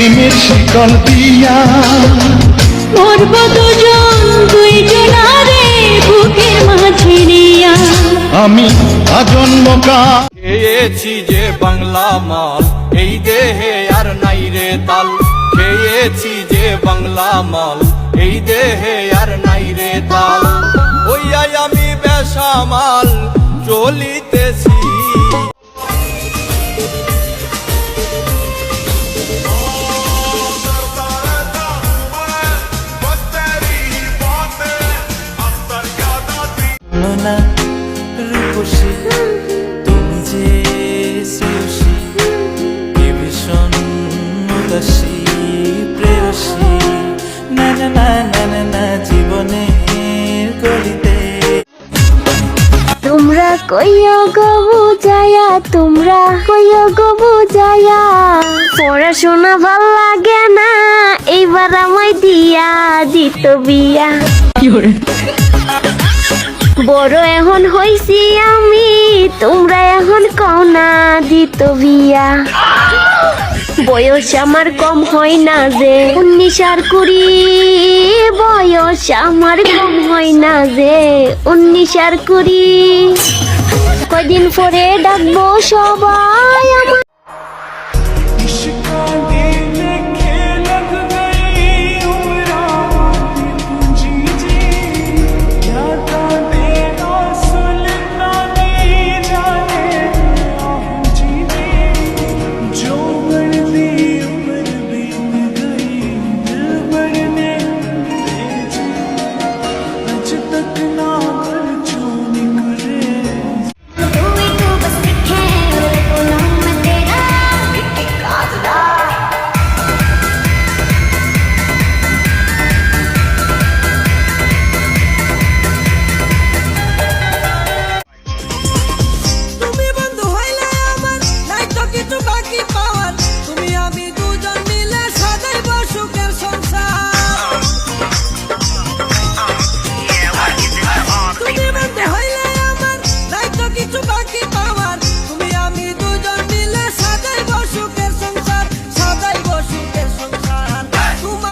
প্রেমের শিকল দিয়া মরব দুজনারে বুকের মাঝে নিয়া। আমি আজন্মকা খেয়েছি যে বাংলা মাল, এই দেহে আর নাই রে তাল। খেয়েছি যে বাংলা মাল, এই দেহে আর নাই রে তাল। ওইয়াই আমি বেসামাল চলিতেছি। না রূপসী তুমি যে শ্রেয়সী, কি ভীষণ উদাসী প্রেয়সী। না না না না না না জীবনের গলিতে। তোমরা কইয়া গো বুঝায়া, তোমরা কইয়া গো বুঝায়া, পড়াশোনা ভাল লাগে না এইবার আমায় দিয়া দিত বিয়া। বড় এখন হইছি আমি, তোমরা এখন কও না দিত বিয়া। বয়স আমার কম হয় না যে 19 আর 20, বয়স আমার কম হয় না যে 19 আর 20। কয়দিন পরে ডাকবো সবাই।